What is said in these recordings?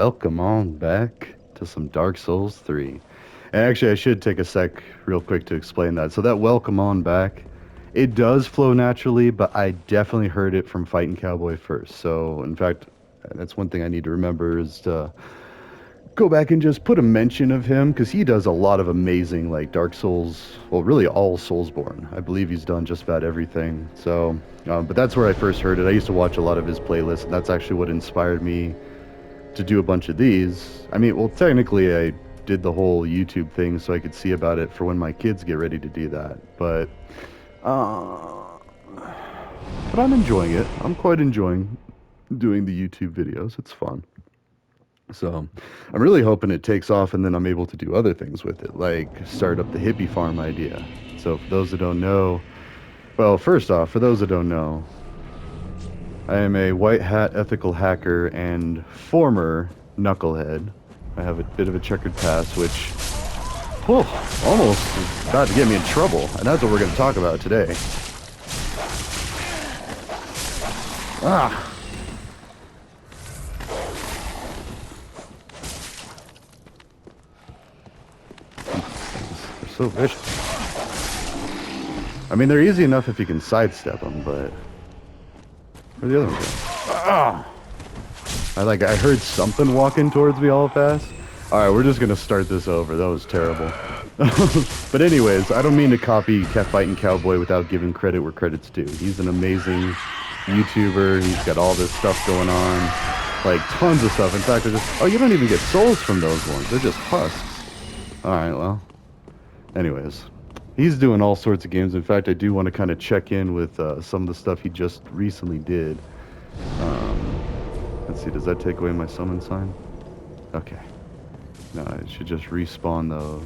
welcome on back to some Dark Souls 3. And actually, I should take a sec real quick to explain that. So that welcome on back, it does flow naturally, but I definitely heard it from Fighting Cowboy first. So, in fact, that's one thing I need to remember is to go back and just put a mention of him because he does a lot of amazing, like Dark Souls, well, really all Soulsborne. I believe he's done just about everything. So, but that's where I first heard it. I used to watch a lot of his playlists, and that's actually what inspired me to do a bunch of these. I mean, well, technically, I did the whole YouTube thing so I could see about it for when my kids get ready to do that. Uh, but I'm enjoying it. I'm quite enjoying doing the YouTube videos. It's fun. So I'm really hoping it takes off and then I'm able to do other things with it, like start up the hippie farm idea. So for those that don't know, well, first off, for those that don't know, I am a white hat ethical hacker and former knucklehead. I have a bit of a checkered past, which, whew, almost is about to get me in trouble, and that's what we're going to talk about today. Ah! They're so vicious. I mean, they're easy enough if you can sidestep them, but... Where'd the other one go? Ah! I heard something walking towards me all fast. Alright, we're just gonna start this over. That was terrible. But anyways, I don't mean to copy Cat Fighting Cowboy without giving credit where credit's due. He's an amazing YouTuber. He's got all this stuff going on. Like, tons of stuff. In fact, oh, you don't even get souls from those ones. They're just husks. Alright, well. Anyways. He's doing all sorts of games. In fact, I do want to kind of check in with some of the stuff he just recently did. Let's see, does that take away my summon sign? Okay. No, I should just respawn those.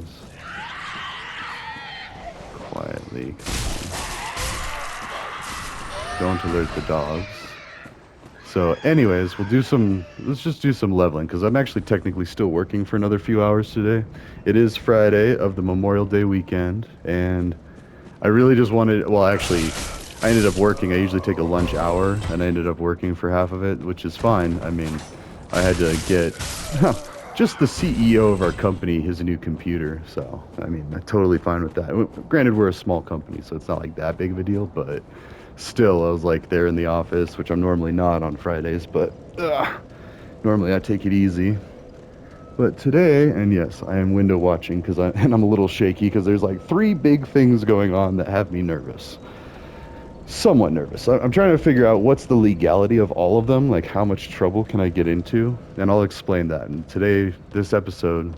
Quietly. Don't alert the dogs. So anyways, let's just do some leveling, because I'm actually technically still working for another few hours today. It is Friday of the Memorial Day weekend, and I really just wanted, well actually, I ended up working. I usually take a lunch hour, and I ended up working for half of it, which is fine. I mean, I had to get just the CEO of our company his new computer, so, I mean, I'm totally fine with that. Granted, we're a small company, so it's not like that big of a deal, but still, I was like there in the office, which I'm normally not on Fridays, but normally I take it easy. But today, and yes, I am window watching and I'm a little shaky because there's like 3 big things going on that have me nervous. Somewhat nervous. I'm trying to figure out what's the legality of all of them, like how much trouble can I get into, and I'll explain that. And today, this episode,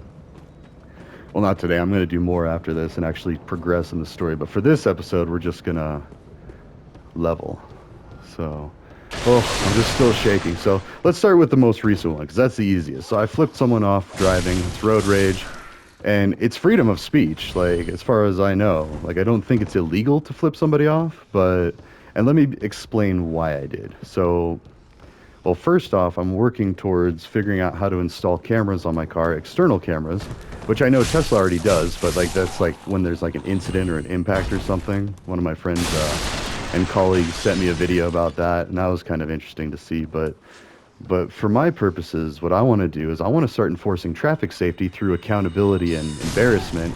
well, not today, I'm going to do more after this and actually progress in the story, but for this episode, we're just going to level. So, oh, I'm just still shaking. So let's start with the most recent one, because that's the easiest. So I flipped someone off driving. It's road rage, and it's freedom of speech, like, as far as I know. Like, I don't think it's illegal to flip somebody off, and let me explain why I did. So, well, first off, I'm working towards figuring out how to install cameras on my car, external cameras, which I know Tesla already does, but like that's like when there's like an incident or an impact or something. One of my friends and colleagues sent me a video about that, and that was kind of interesting to see. But for my purposes, what I want to do is I want to start enforcing traffic safety through accountability and embarrassment.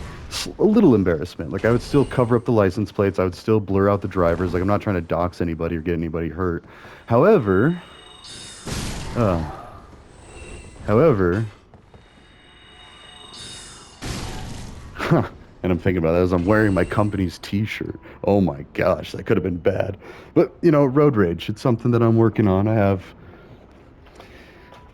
A little embarrassment. Like, I would still cover up the license plates. I would still blur out the drivers. Like, I'm not trying to dox anybody or get anybody hurt. However, uh, however, and I'm thinking about that as I'm wearing my company's t-shirt. Oh my gosh, that could have been bad. But, you know, road rage, it's something that I'm working on. I have,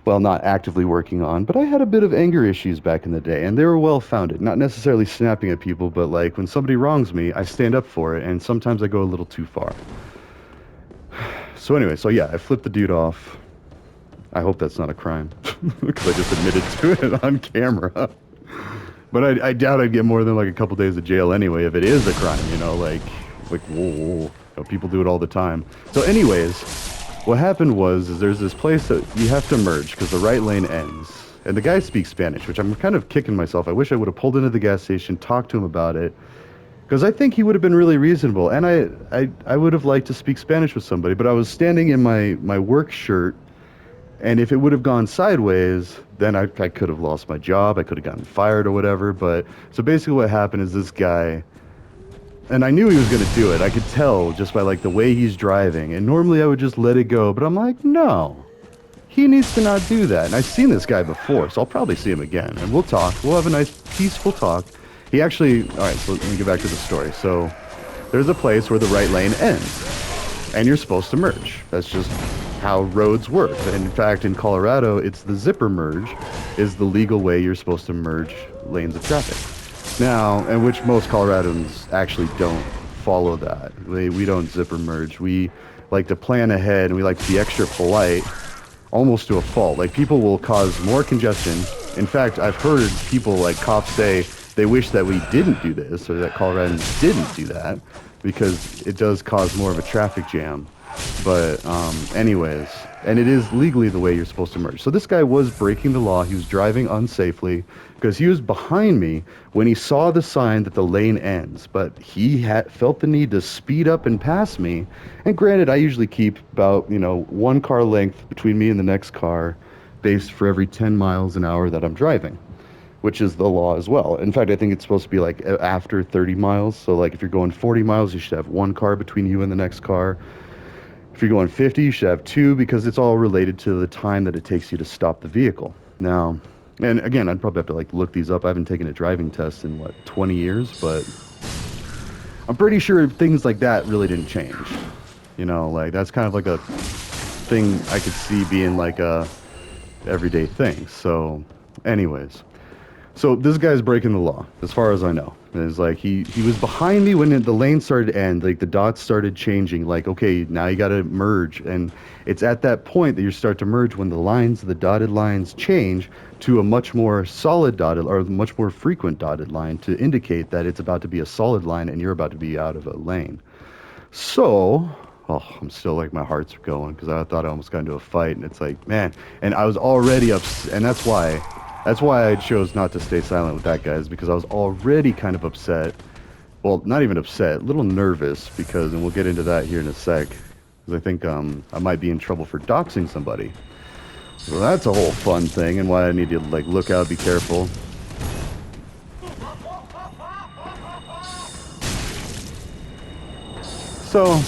well, not actively working on, but I had a bit of anger issues back in the day, and they were well-founded. Not necessarily snapping at people, but like when somebody wrongs me, I stand up for it, and sometimes I go a little too far. So anyway, so yeah, I flipped the dude off. I hope that's not a crime, because I just admitted to it on camera. But I doubt I'd get more than like a couple days of jail anyway if it is a crime, you know, like whoa, you know, people do it all the time. So anyways, what happened was is there's this place that you have to merge because the right lane ends. And the guy speaks Spanish, which I'm kind of kicking myself. I wish I would have pulled into the gas station, talked to him about it, because I think he would have been really reasonable. And I would have liked to speak Spanish with somebody, but I was standing in my work shirt And if it would have gone sideways, then I could have lost my job. I could have gotten fired or whatever. But so basically what happened is this guy, and I knew he was going to do it. I could tell just by like the way he's driving. And normally I would just let it go. But I'm like, no, he needs to not do that. And I've seen this guy before, so I'll probably see him again. And we'll talk. We'll have a nice, peaceful talk. He actually, all right, so let me get back to the story. So there's a place where the right lane ends. And you're supposed to merge. That's just how roads work. And in fact, in Colorado, it's the zipper merge is the legal way you're supposed to merge lanes of traffic. Now, and which most Coloradans actually don't follow that. We don't zipper merge. We like to plan ahead and we like to be extra polite, almost to a fault. Like people will cause more congestion. In fact, I've heard people like cops say they wish that we didn't do this or that Coloradans didn't do that because it does cause more of a traffic jam. But anyways, and it is legally the way you're supposed to merge. So this guy was breaking the law. He was driving unsafely because he was behind me when he saw the sign that the lane ends. But he had felt the need to speed up and pass me. And granted, I usually keep about, 1 car length between me and the next car based for every 10 miles an hour that I'm driving, which is the law as well. In fact, I think it's supposed to be like after 30 miles. So like if you're going 40 miles, you should have 1 car between you and the next car. If you're going 50, you should have 2 because it's all related to the time that it takes you to stop the vehicle. Now, and again, I'd probably have to like look these up. I haven't taken a driving test in 20 years, but I'm pretty sure things like that really didn't change. Like that's kind of like a thing I could see being like a everyday thing. So anyways, so this guy's breaking the law as far as I know. It's like he was behind me when the lane started to end, like the dots started changing, like, okay, now you got to merge. And it's at that point that you start to merge when the dotted lines change to a much more solid dotted or much more frequent dotted line to indicate that it's about to be a solid line and you're about to be out of a lane. So, I'm still like, my heart's going because I thought I almost got into a fight. And it's like, man, and I was already upset. And that's why I chose not to stay silent with that guy, is because I was already kind of upset. Well, not even upset, a little nervous because, and we'll get into that here in a sec, because I think I might be in trouble for doxing somebody. So that's a whole fun thing and why I need to like look out, be careful. So,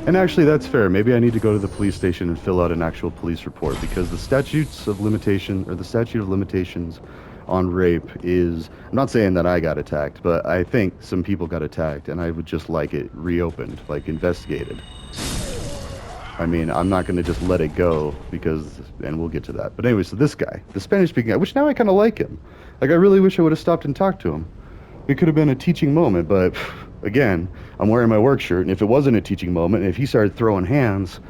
and actually that's fair. Maybe I need to go to the police station and fill out an actual police report because the statute of limitations on rape is, I'm not saying that I got attacked, but I think some people got attacked and I would just like it reopened, like investigated. I mean, I'm not going to just let it go because, and we'll get to that. But anyway, so this guy, the Spanish speaking guy, which now I kind of like him. Like I really wish I would have stopped and talked to him. It could have been a teaching moment, but again, I'm wearing my work shirt, and if it wasn't a teaching moment, if he started throwing hands,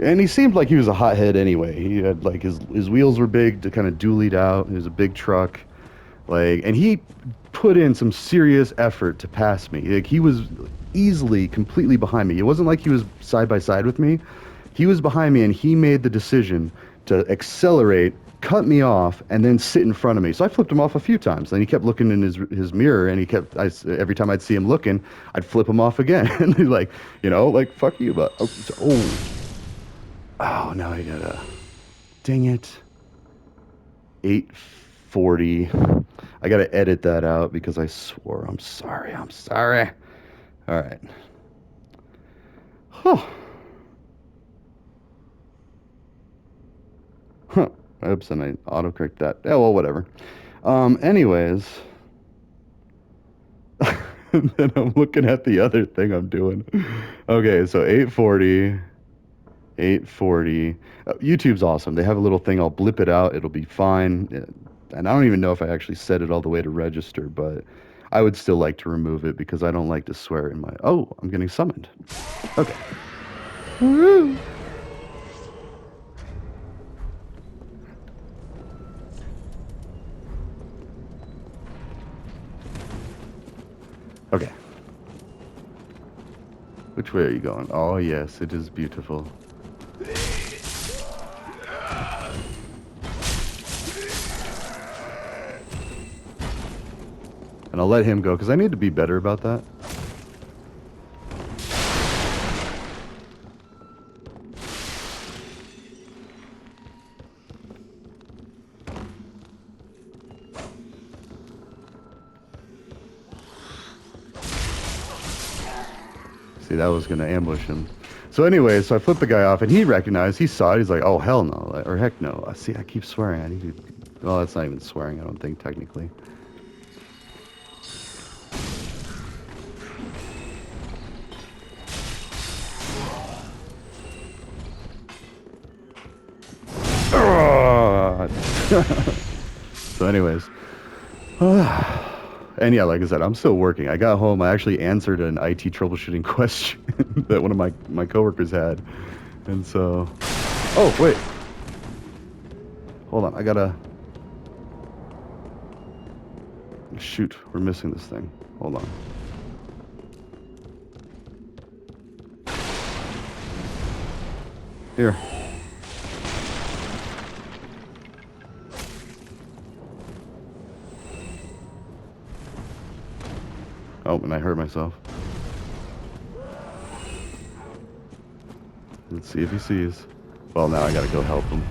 and he seemed like he was a hothead anyway. He had like his wheels were big to kind of dualied out. It was a big truck, like, and he put in some serious effort to pass me. Like he was easily completely behind me. It wasn't like he was side by side with me. He was behind me, and he made the decision to accelerate, cut me off, and then sit in front of me. So I flipped him off a few times. And he kept looking in his mirror, and every time I'd see him looking, I'd flip him off again. And he's like, like, fuck you, but, oh, now I gotta, dang it. 8:40. I gotta edit that out because I swore. I'm sorry. All right. Huh. Oops, and I autocorrect that. Yeah, well, whatever. Anyways. And then I'm looking at the other thing I'm doing. Okay, so 8:40. YouTube's awesome. They have a little thing. I'll blip it out. It'll be fine. And I don't even know if I actually set it all the way to register, but I would still like to remove it because I don't like to swear in my... Oh, I'm getting summoned. Okay. Woo! Okay. Which way are you going? Oh, yes, it is beautiful. And I'll let him go, because I need to be better about that. that was going to ambush him. So anyway, so I flipped the guy off, and he recognized, he saw it, he's like, oh, hell no, or heck no. See, I keep swearing. I need to, well, that's not even swearing, I don't think, technically. So anyways, and yeah, like I said, I'm still working. I got home, I actually answered an IT troubleshooting question that one of my coworkers had. And so, oh, wait. Hold on, I gotta, shoot, we're missing this thing. Hold on. Here. Oh, and I hurt myself. Let's see if he sees. Well, now I gotta go help him.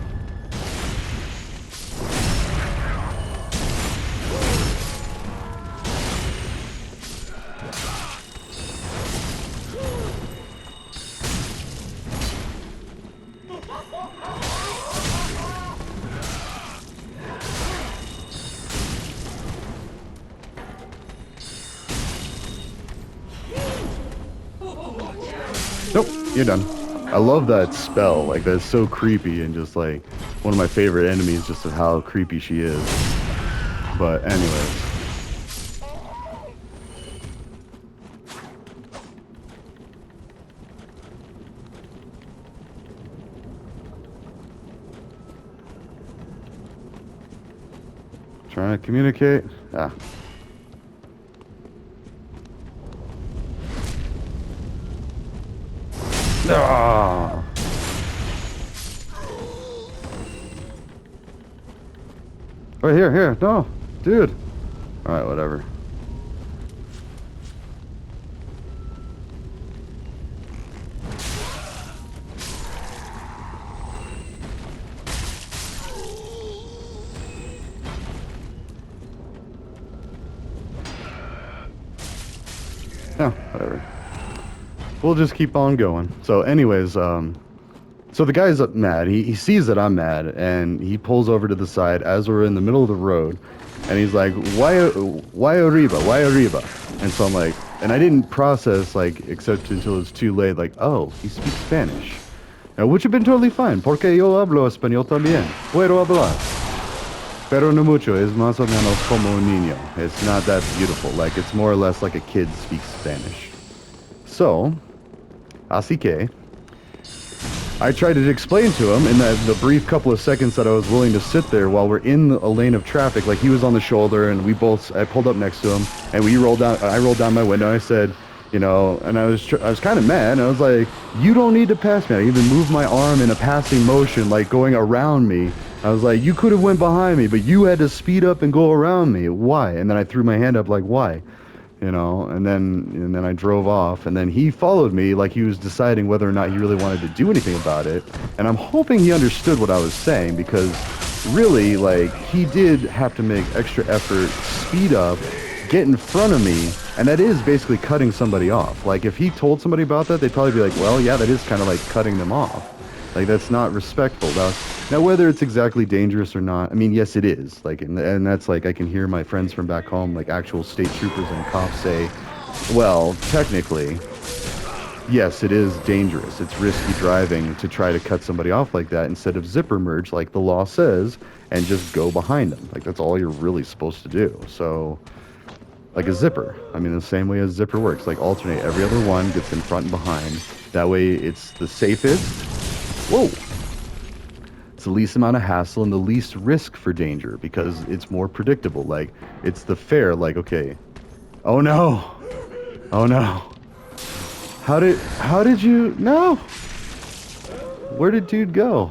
Nope, you're done. I love that spell. Like, that's so creepy and just like one of my favorite enemies, just of how creepy she is. But anyways. Trying to communicate. Ah. Ah. Right here, here. No, dude. All right, whatever. Yeah, whatever. We'll just keep on going. So anyways, so the guy's mad. He sees that I'm mad, and he pulls over to the side as we're in the middle of the road, and he's like, why arriba? Why arriba? And so I'm like, and I didn't process, like, except until it's too late, like, oh, he speaks Spanish. Now, which would have been totally fine, porque yo hablo español también. Puedo hablar. Pero no mucho, es más o menos como un niño. It's not that beautiful. Like, it's more or less like a kid speaks Spanish. So, así que, I tried to explain to him in the brief couple of seconds that I was willing to sit there while we're in a lane of traffic. Like, he was on the shoulder, and I pulled up next to him, and I rolled down my window, and I said, you know, and I was kind of mad, and I was like, you don't need to pass me. I even moved my arm in a passing motion, like going around me. I was like, you could have went behind me, but you had to speed up and go around me. Why? And then I threw my hand up like, why? You know, and then I drove off, and then he followed me like he was deciding whether or not he really wanted to do anything about it. And I'm hoping he understood what I was saying, because really, like, he did have to make extra effort, speed up, get in front of me, and that is basically cutting somebody off. Like, if he told somebody about that, they'd probably be like, well, yeah, that is kind of like cutting them off. Like, that's not respectful. Now, whether it's exactly dangerous or not, I mean, yes, it is. Like, and that's like, I can hear my friends from back home, like actual state troopers and cops say, well, technically, yes, it is dangerous. It's risky driving to try to cut somebody off like that instead of zipper merge, like the law says, and just go behind them. Like, that's all you're really supposed to do. So, like a zipper. I mean, the same way a zipper works. Like, alternate. Every other one gets in front and behind. That way, it's the safest. Whoa! It's the least amount of hassle and the least risk for danger, because it's more predictable. Like, it's the fair, like, okay. Oh no! Oh no! How did you, no! Where did dude go?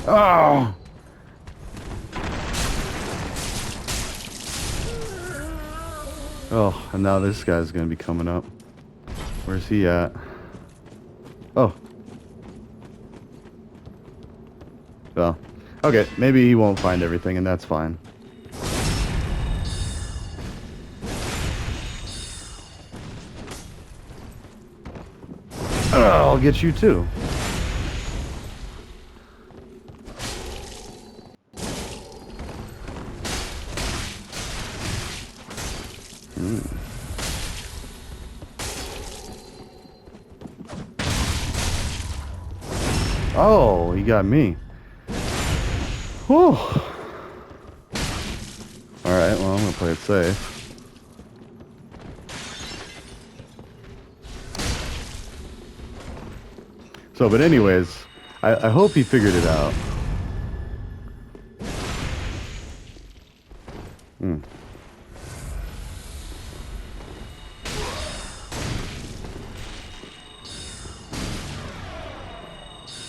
Oh! Oh, and now this guy's gonna be coming up. Where's he at? Oh. Well, okay, maybe he won't find everything, and that's fine. I'll get you too. Oh, he got me. Whew. Alright, well, I'm gonna play it safe. So, but anyways, I hope he figured it out. Hmm.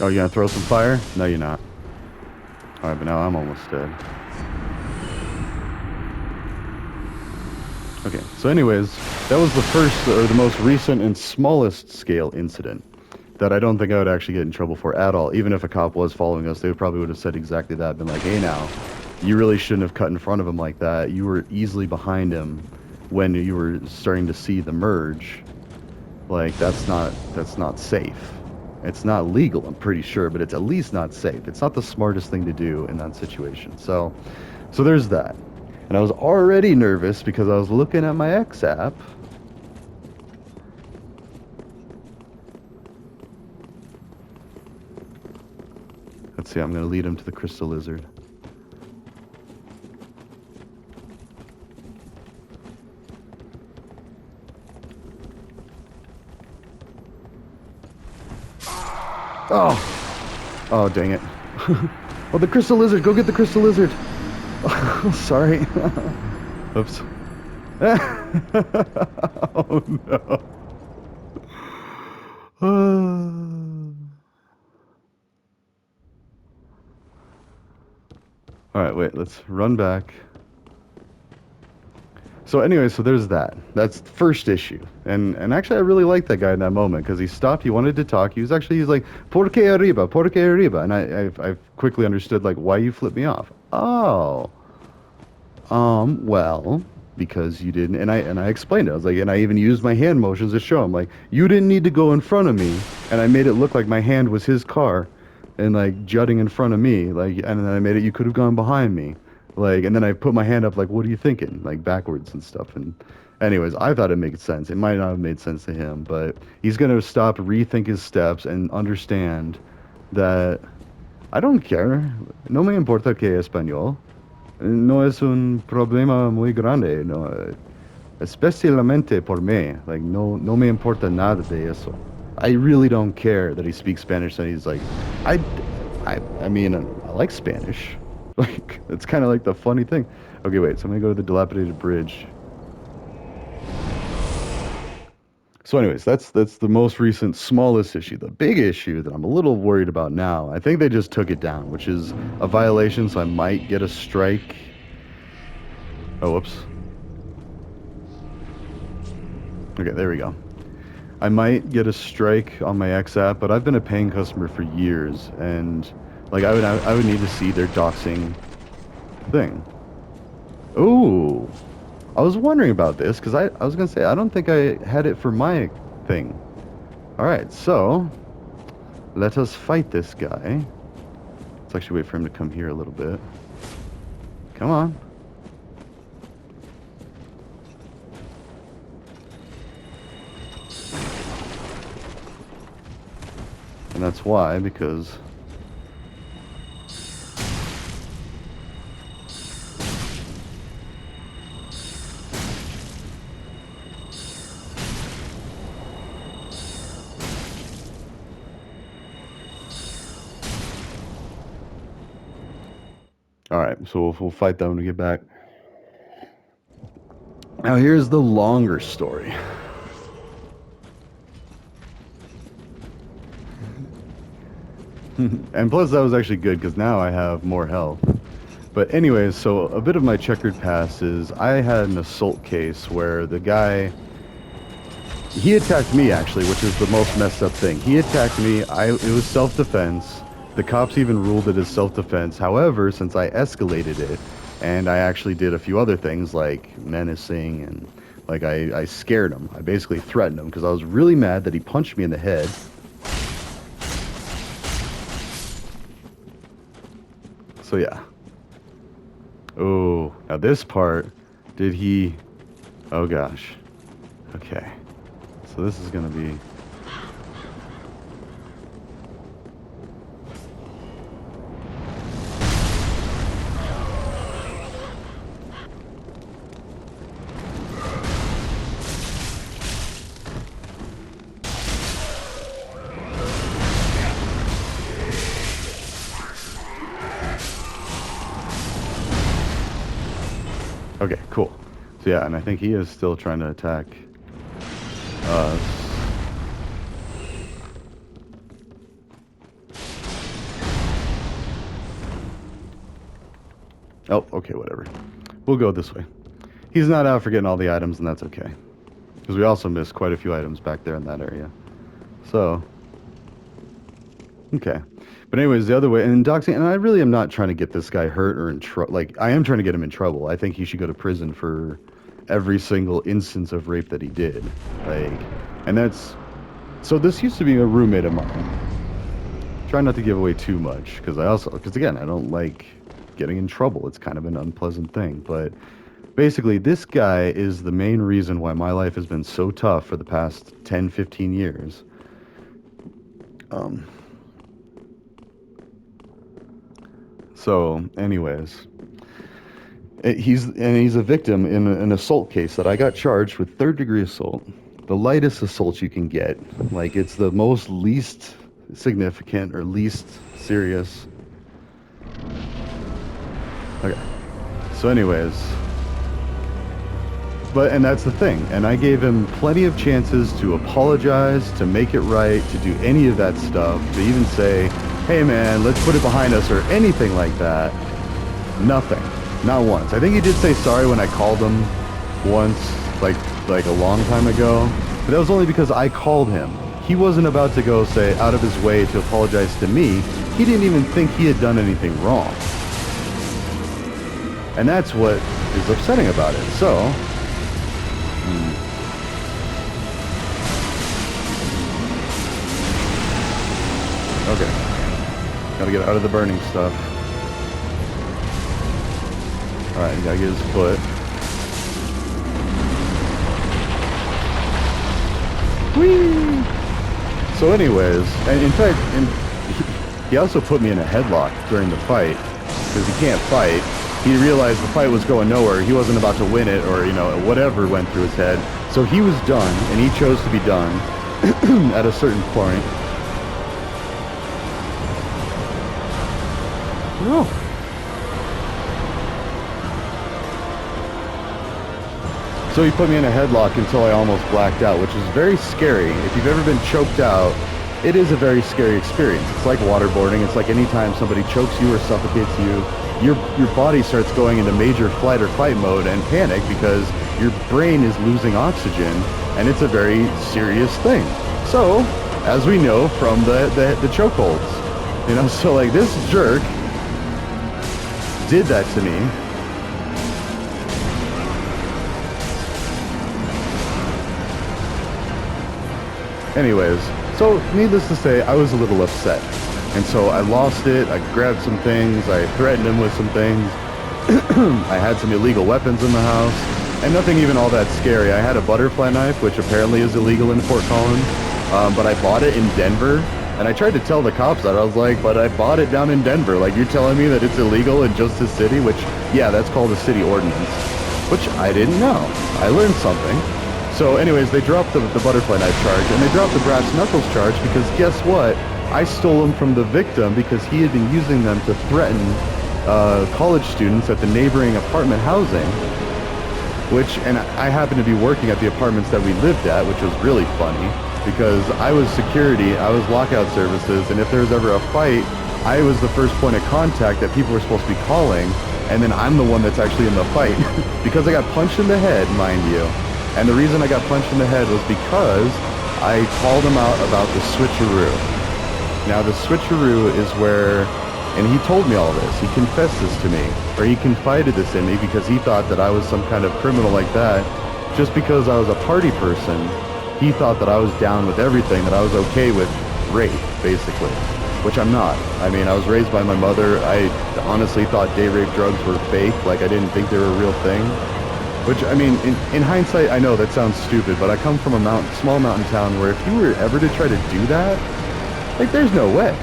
Oh, you gonna throw some fire? No, you're not. Alright, but now I'm almost dead. Okay, so anyways, that was the first, or the most recent and smallest scale incident that I don't think I would actually get in trouble for at all. Even if a cop was following us, they probably would have said exactly that. Been like, hey now, you really shouldn't have cut in front of him like that. You were easily behind him when you were starting to see the merge. Like, that's not safe. It's not legal, I'm pretty sure, but it's at least not safe. It's not the smartest thing to do in that situation. So there's that. And I was already nervous because I was looking at my X app. Let's see, I'm going to lead him to the crystal lizard. Oh! Oh, dang it. Oh, the crystal lizard! Go get the crystal lizard! Oh, sorry. Oops. Oh, no. Alright, wait, let's run back. So anyway, so there's that. That's the first issue. And actually I really liked that guy in that moment because he stopped, he wanted to talk. He's like, "Por qué arriba? Por qué arriba?" And I've quickly understood like why you flipped me off. Oh. Well, because you didn't, and I explained it. I was like, and I even used my hand motions to show him, like, you didn't need to go in front of me, and I made it look like my hand was his car, and like jutting in front of me, like, and then I made it you could have gone behind me, like, and then I put my hand up, like, what are you thinking, like backwards and stuff, and anyways, I thought it made sense. It might not have made sense to him, but he's gonna stop, rethink his steps, and understand that I don't care. No me importa que español. No es un problema muy grande, no, especialmente por mí. Like, no me importa nada de eso. I really don't care that he speaks Spanish. And he's like, I mean, I like Spanish. Like, it's kind of like the funny thing. Okay, wait. So I'm gonna go to the dilapidated bridge. So, anyways, that's the most recent, smallest issue. The big issue that I'm a little worried about now, I think they just took it down, which is a violation, so I might get a strike. Oh, whoops. Okay, there we go. I might get a strike on my X app, but I've been a paying customer for years, and like I would need to see their doxing thing. Ooh. I was wondering about this because I was gonna say I don't think I had it for my thing. All right, so let us fight this guy. Let's actually wait for him to come here a little bit. Come on. And that's why, because all right, so we'll fight them when we get back. Now here's the longer story. And plus that was actually good because now I have more health. But anyways, so a bit of my checkered past is I had an assault case where the guy, he attacked me actually, which is the most messed up thing. He attacked me, it was self-defense. The cops even ruled it as self-defense. However, since I escalated it, and I actually did a few other things like menacing and like I scared him. I basically threatened him because I was really mad that he punched me in the head. So yeah. Oh, now this part, did he... Oh gosh. Okay. So this is gonna be... Okay, cool. So yeah, and I think he is still trying to attack us. Oh, okay, whatever. We'll go this way. He's not out for getting all the items, and that's okay. Because we also missed quite a few items back there in that area. So, okay. But anyways, the other way, and doxing, and I really am not trying to get this guy hurt or in trouble. Like, I am trying to get him in trouble. I think he should go to prison for every single instance of rape that he did. Like, and that's... So this used to be a roommate of mine. Try not to give away too much, because again, I don't like getting in trouble. It's kind of an unpleasant thing. But basically, this guy is the main reason why my life has been so tough for the past 10, 15 years. So, anyways, he's a victim in an assault case that I got charged with third-degree assault, the lightest assault you can get. Like, it's the most least significant or least serious. Okay. So, anyways, and that's the thing. And I gave him plenty of chances to apologize, to make it right, to do any of that stuff, to even say, hey man, let's put it behind us, or anything like that. Nothing. Not once. I think he did say sorry when I called him once, like a long time ago. But that was only because I called him. He wasn't about to go say out of his way to apologize to me. He didn't even think he had done anything wrong. And that's what is upsetting about it. So, okay. Gotta get out of the burning stuff. Alright, you gotta get his foot. Whee! So anyways, and in fact, he also put me in a headlock during the fight, because he can't fight. He realized the fight was going nowhere. He wasn't about to win it, or, you know, whatever went through his head. So he was done, and he chose to be done at a certain point. No. So he put me in a headlock until I almost blacked out, which is very scary. If you've ever been choked out, it is a very scary experience. It's like waterboarding. It's like anytime somebody chokes you or suffocates you, your body starts going into major flight or fight mode and panic because your brain is losing oxygen, and it's a very serious thing. So, as we know from the chokeholds, you know, so like this jerk did that to me. Anyways, so needless to say, I was a little upset. And so I lost it, I grabbed some things, I threatened him with some things. I had some illegal weapons in the house, and nothing even all that scary. I had a butterfly knife, which apparently is illegal in Fort Collins, but I bought it in Denver. And I tried to tell the cops that. I was like, but I bought it down in Denver. Like, you're telling me that it's illegal in just this city? Which, yeah, that's called a city ordinance. Which I didn't know. I learned something. So anyways, they dropped the butterfly knife charge, and they dropped the brass knuckles charge because guess what? I stole them from the victim because he had been using them to threaten college students at the neighboring apartment housing. And I happened to be working at the apartments that we lived at, which was really funny. Because I was security, I was lockout services, and if there was ever a fight, I was the first point of contact that people were supposed to be calling, and then I'm the one that's actually in the fight. Because I got punched in the head, mind you. And the reason I got punched in the head was because I called him out about the switcheroo. Now the switcheroo is where, and he told me all this, he confessed this to me, or he confided this in me because he thought that I was some kind of criminal like that, just because I was a party person. He thought that I was down with everything, that I was okay with rape, basically. which I'm not. I mean, I was raised by my mother. I honestly thought day rape drugs were fake. Like, I didn't think they were a real thing. Which, I mean, in hindsight, I know that sounds stupid, but I come from a small mountain town where if you were ever to try to do that, like, there's no way.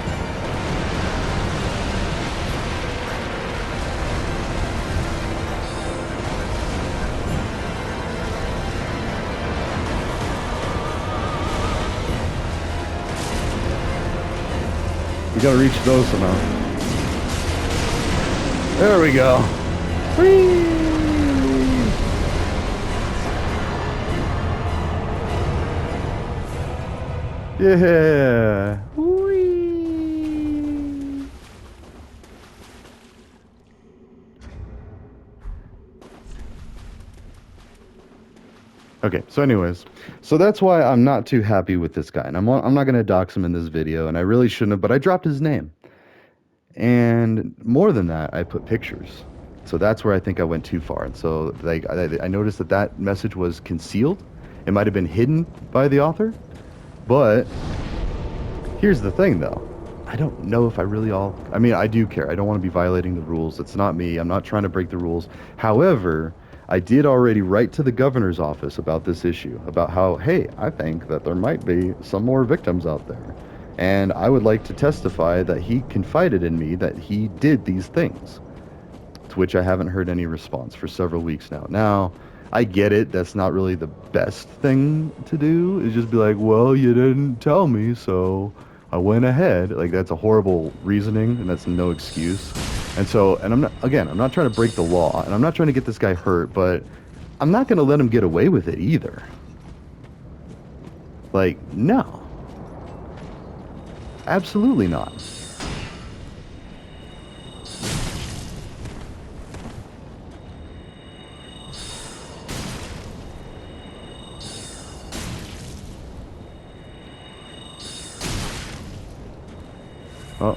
You gotta reach those somehow. There we go. Whee! Yeah. Whee! Okay, so anyways, so that's why I'm not too happy with this guy, and I'm not gonna dox him in this video, and I really shouldn't have, but I dropped his name. And more than that, I put pictures. So that's where I think I went too far. And so like I noticed that that message was concealed. It might have been hidden by the author. But here's the thing, though. I don't know if I really I mean, I do care. I don't want to be violating the rules. It's not me. I'm not trying to break the rules. However, I did already write to the governor's office about this issue, about how, hey, I think that there might be some more victims out there. And I would like to testify that he confided in me that he did these things, to which I haven't heard any response for several weeks now. Now, I get it. That's not really the best thing to do, is just be like, well, you didn't tell me, so I went ahead. Like, that's a horrible reasoning, and that's no excuse. And so, and I'm not trying to break the law, and I'm not trying to get this guy hurt, but I'm not going to let him get away with it either. Like, no. Absolutely not. Oh.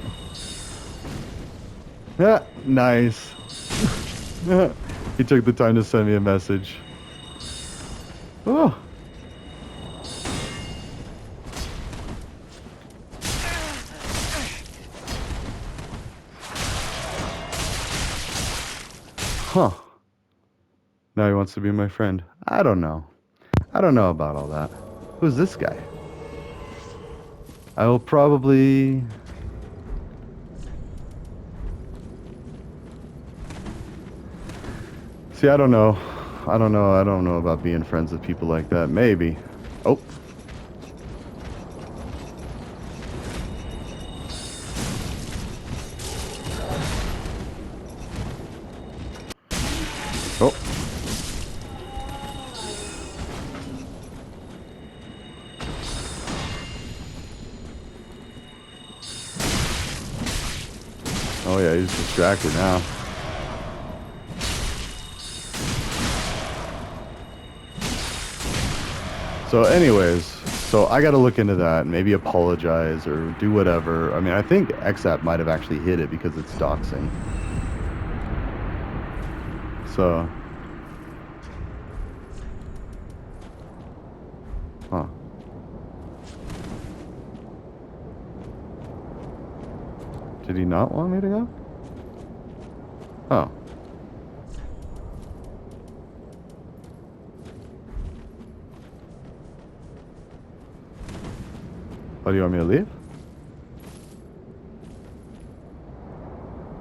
Yeah, nice. He took the time to send me a message. Oh. Huh. Now he wants to be my friend. I don't know. I don't know about all that. Who's this guy? I will probably... See, I don't know. I don't know about being friends with people like that. Maybe. Oh. Oh. Oh yeah, he's distracted now. So anyways, so I gotta look into that and maybe apologize or do whatever. I mean, I think XApp might have actually hit it because it's doxing. So... Huh. Did he not want me to go? Oh. Oh, do you want me to leave?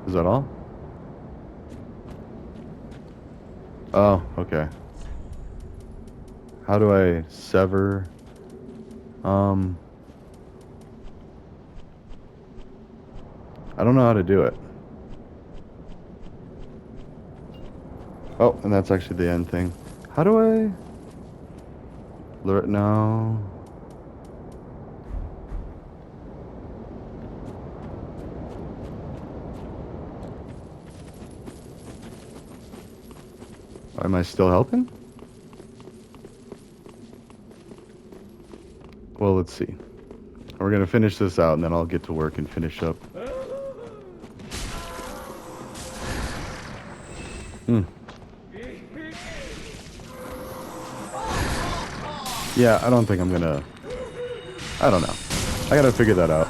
Is that all? Oh, okay. How do I sever? I don't know how to do it. Oh, and that's actually the end thing. How do I... No. Am I still helping? Well, let's see. We're gonna finish this out and then I'll get to work and finish up. Yeah, I don't think I'm gonna... I don't know. I gotta figure that out.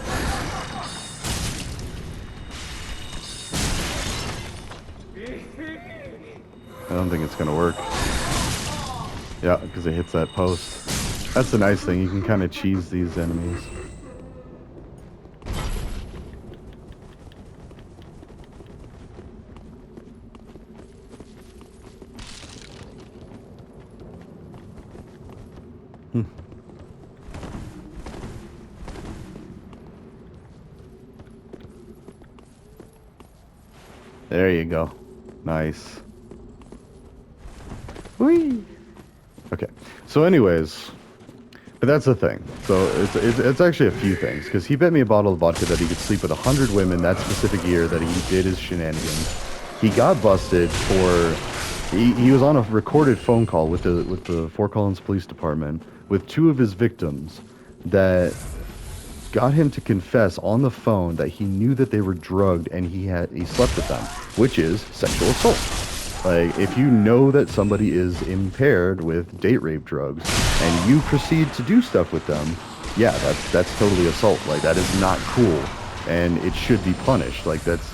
I don't think it's gonna work. Yeah, because it hits that post. That's the nice thing. You can kind of cheese these enemies. Hmm. There you go. Nice. Whee! Okay. So anyways, but that's the thing. So it's actually a few things, because he bet me a bottle of vodka that he could sleep with 100 women that specific year that he did his shenanigans. He got busted for he was on a recorded phone call with the Fort Collins Police Department with two of his victims that got him to confess on the phone that he knew that they were drugged and he slept with them, which is sexual assault. Like, if you know that somebody is impaired with date rape drugs and you proceed to do stuff with them, yeah, that's totally assault. Like, that is not cool, and it should be punished. Like, that's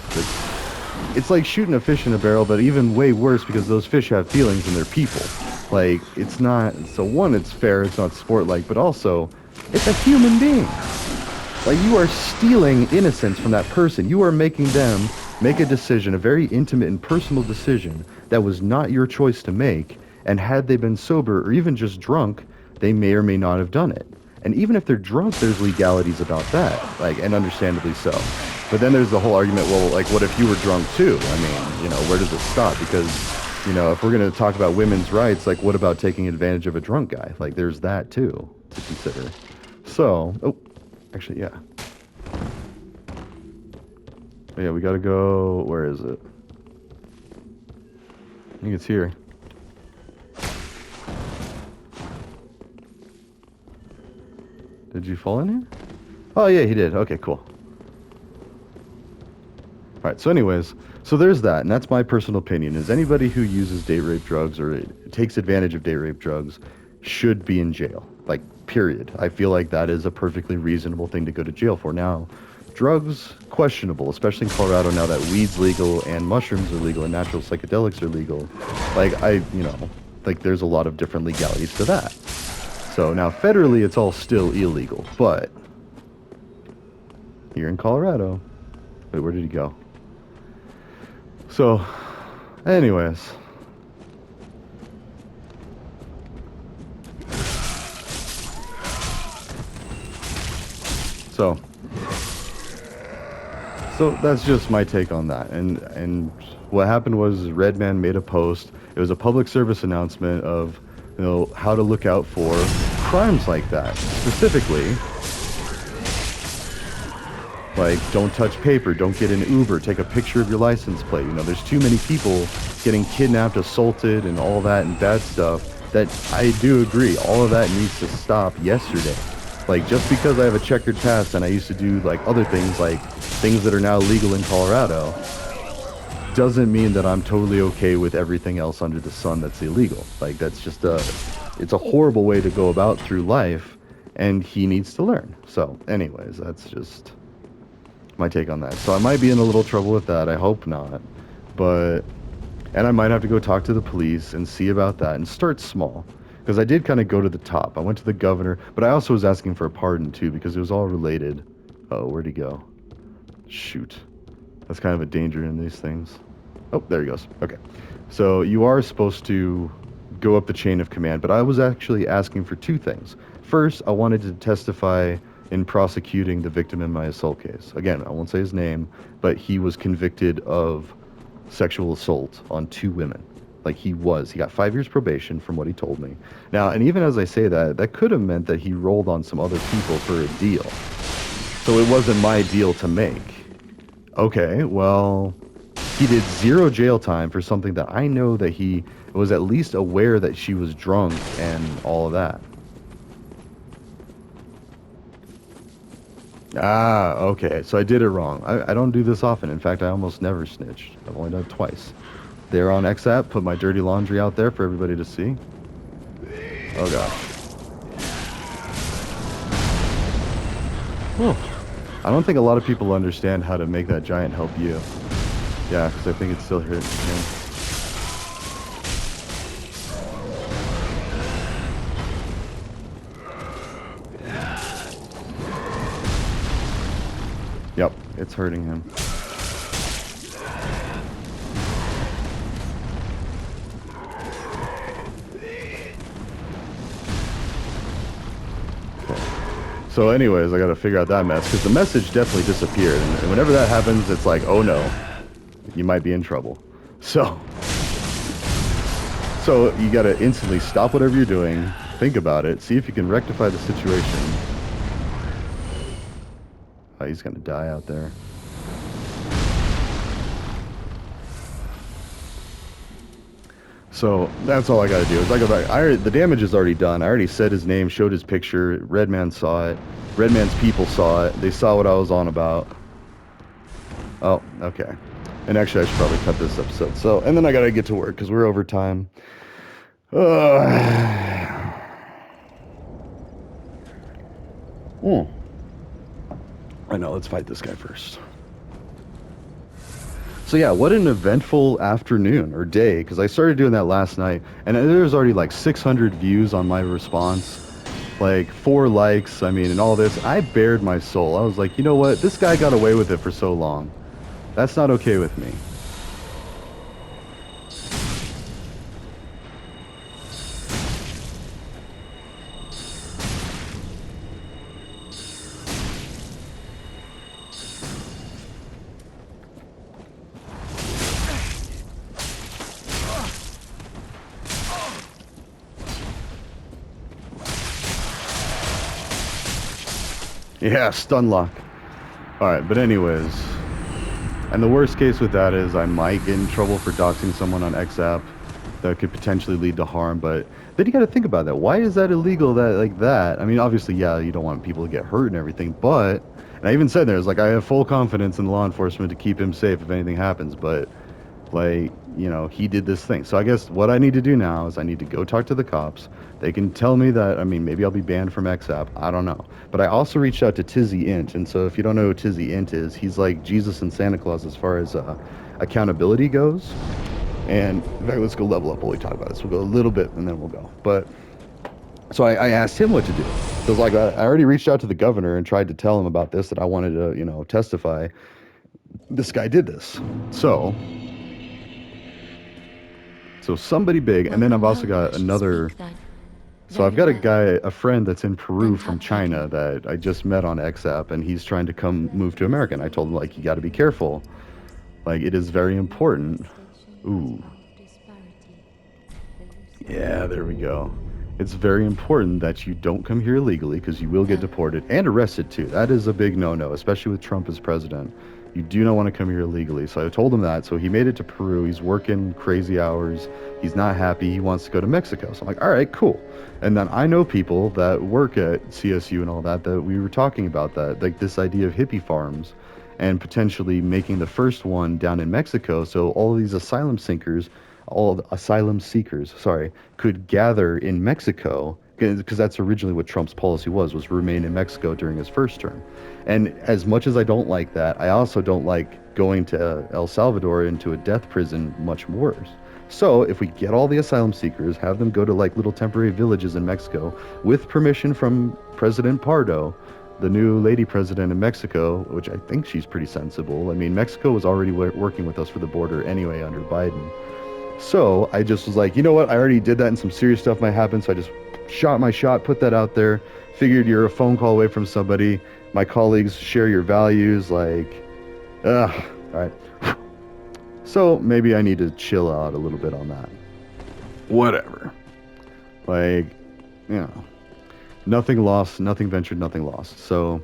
it's like shooting a fish in a barrel, but even way worse because those fish have feelings and they're people. Like, it's not. So one, it's fair, it's not sport-like, but also, it's a human being. Like, you are stealing innocence from that person. You are making them make a decision, a very intimate and personal decision that was not your choice to make. And had they been sober or even just drunk, they may or may not have done it. And even if they're drunk, there's legalities about that, like, and understandably so. But then there's the whole argument, well, like, what if you were drunk too? I mean, where does it stop? Because, if we're going to talk about women's rights, like, what about taking advantage of a drunk guy? Like, there's that too to consider. So, actually, yeah. Yeah, we gotta go. Where is it? I think it's here. Did you fall in here? Oh, yeah, he did. Okay, cool. Alright, so anyways, so there's that, and that's my personal opinion, is anybody who uses date rape drugs or takes advantage of date rape drugs should be in jail. Like, period. I feel like that is a perfectly reasonable thing to go to jail for. Now, drugs, questionable, especially in Colorado now that weed's legal and mushrooms are legal and natural psychedelics are legal. Like, there's a lot of different legalities to that. So now federally it's all still illegal, but here in Colorado, wait, where did he go? So, anyways. So that's just my take on that. And what happened was Redman made a post. It was a public service announcement of, how to look out for crimes like that. Specifically, like, don't touch paper, don't get an Uber, take a picture of your license plate. There's too many people getting kidnapped, assaulted, and all that and bad stuff that I do agree. All of that needs to stop yesterday. Like, just because I have a checkered past and I used to do, like, other things, like things that are now legal in Colorado, doesn't mean that I'm totally okay with everything else under the sun that's illegal. Like, that's just it's a horrible way to go about through life, and he needs to learn. So, anyways, that's just my take on that. So I might be in a little trouble with that. I hope not. And I might have to go talk to the police and see about that and start small. Because I did kind of go to the top. I went to the governor, but I also was asking for a pardon too, because it was all related. Oh, where'd he go? Shoot. That's kind of a danger in these things. Oh, there he goes. Okay. So you are supposed to go up the chain of command, but I was actually asking for two things. First, I wanted to testify in prosecuting the victim in my assault case. Again, I won't say his name, but he was convicted of sexual assault on two women. Like, he got 5 years probation from what he told me. Now, and even as I say that, that could have meant that he rolled on some other people for a deal. So it wasn't my deal to make. Okay, well, he did 0 jail time for something that I know that he was at least aware that she was drunk and all of that. Ah, okay. So I did it wrong. I don't do this often. In fact, I almost never snitch. I've only done it twice. There on XApp, put my dirty laundry out there for everybody to see. Oh, gosh. Whew. I don't think a lot of people understand how to make that giant help you. Yeah, because I think it's still hurting him. It's hurting him. So anyways, I gotta figure out that mess, because the message definitely disappeared, and whenever that happens, it's like, oh no, you might be in trouble. So, so you gotta instantly stop whatever you're doing, think about it, see if you can rectify the situation. Oh, he's gonna die out there. So that's all I gotta do is I go back. The damage is already done. I already said his name, showed his picture. Red Man saw it. Red Man's people saw it. They saw what I was on about. Oh, okay. And actually, I should probably cut this episode. So, and then I gotta get to work because we're over time. Hmm. I know. Let's fight this guy first. So yeah, what an eventful afternoon or day, because I started doing that last night, and there's already like 600 views on my response, like 4 likes, I mean, and all this. I bared my soul. I was like, you know what? This guy got away with it for so long. That's not okay with me. Yeah, stun lock. Alright, but anyways. And the worst case with that is I might get in trouble for doxing someone on XApp. That could potentially lead to harm, but then you got to think about that. Why is that illegal? That like that? I mean, obviously, yeah, you don't want people to get hurt and everything, but and I even said there's like I have full confidence in law enforcement to keep him safe if anything happens, but like he did this thing. So I guess what I need to do now is I need to go talk to the cops. They can tell me that. I mean, maybe I'll be banned from XApp. I don't know. But I also reached out to Tizzy Int, and so if you don't know who Tizzy Int is, he's like Jesus and Santa Claus as far as accountability goes. And in fact, let's go level up while we talk about this. We'll go a little bit and then we'll go. But so I asked him what to do. Because like I already reached out to the governor and tried to tell him about this, that I wanted to, testify. This guy did this. So somebody big, and then I've also got another. So I've got a friend that's in Peru from China that I just met on XApp, and he's trying to come move to America. And I told him, like, you got to be careful. Like, it is very important. Ooh. Yeah, there we go. It's very important that you don't come here illegally because you will get deported and arrested too. That is a big no-no, especially with Trump as president. You do not want to come here illegally. So I told him that. So he made it to Peru. He's working crazy hours. He's not happy. He wants to go to Mexico. So I'm like, all right, cool. And then I know people that work at CSU and all that we were talking about that, like this idea of hippie farms and potentially making the first one down in Mexico. So all of these asylum seekers, sorry, could gather in Mexico, because that's originally what Trump's policy was remain in Mexico during his first term. And as much as I don't like that, I also don't like going to El Salvador into a death prison much worse. So if we get all the asylum seekers, have them go to like little temporary villages in Mexico with permission from President Pardo, the new lady president in Mexico, which I think she's pretty sensible. I mean, Mexico was already working with us for the border anyway under Biden. So I just was like, you know what? I already did that and some serious stuff might happen. So I just shot my shot, put that out there. Figured you're a phone call away from somebody. My colleagues share your values. Like, all right. So maybe I need to chill out a little bit on that. Whatever. Like, nothing lost, nothing ventured, nothing lost. So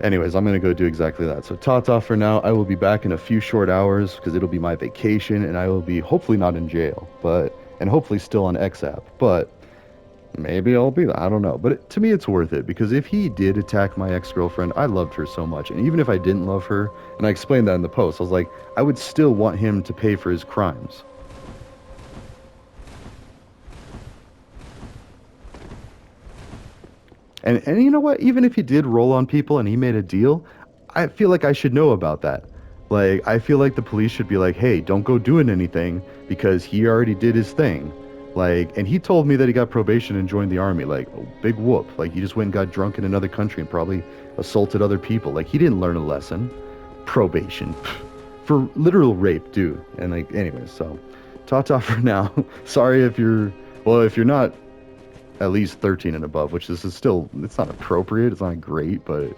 anyways, I'm going to go do exactly that. So ta-ta for now. I will be back in a few short hours because it'll be my vacation and I will be hopefully not in jail, and hopefully still on XApp, but maybe I'll be, I don't know. But to me, it's worth it because if he did attack my ex-girlfriend, I loved her so much. And even if I didn't love her, and I explained that in the post, I was like, I would still want him to pay for his crimes. And you know what? Even if he did roll on people and he made a deal, I feel like I should know about that. Like, I feel like the police should be like, hey, don't go doing anything because he already did his thing. Like, and he told me that he got probation and joined the army. Like, oh, big whoop. Like, he just went and got drunk in another country and probably assaulted other people. Like, he didn't learn a lesson. Probation. For literal rape, dude. And, like, anyways, so ta-ta for now. Sorry if you're, well, if you're not at least 13 and above, which this is still, it's not appropriate. It's not great, but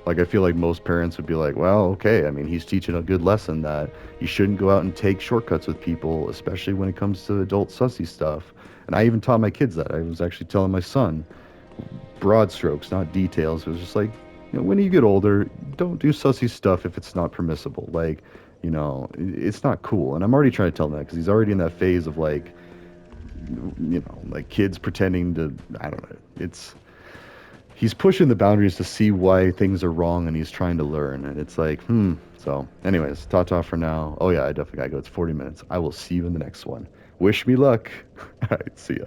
like I feel like most parents would be like, well, okay, I mean, he's teaching a good lesson that you shouldn't go out and take shortcuts with people, especially when it comes to adult sussy stuff. And I even taught my kids that. I was actually telling my son, broad strokes, not details. It was just like, when you get older, don't do sussy stuff if it's not permissible. Like, it's not cool. And I'm already trying to tell him that because he's already in that phase of like, like kids pretending to, I don't know. He's pushing the boundaries to see why things are wrong and he's trying to learn. And it's like, So, anyways, ta-ta for now. Oh, yeah, I definitely gotta go. It's 40 minutes. I will see you in the next one. Wish me luck. All right, see ya.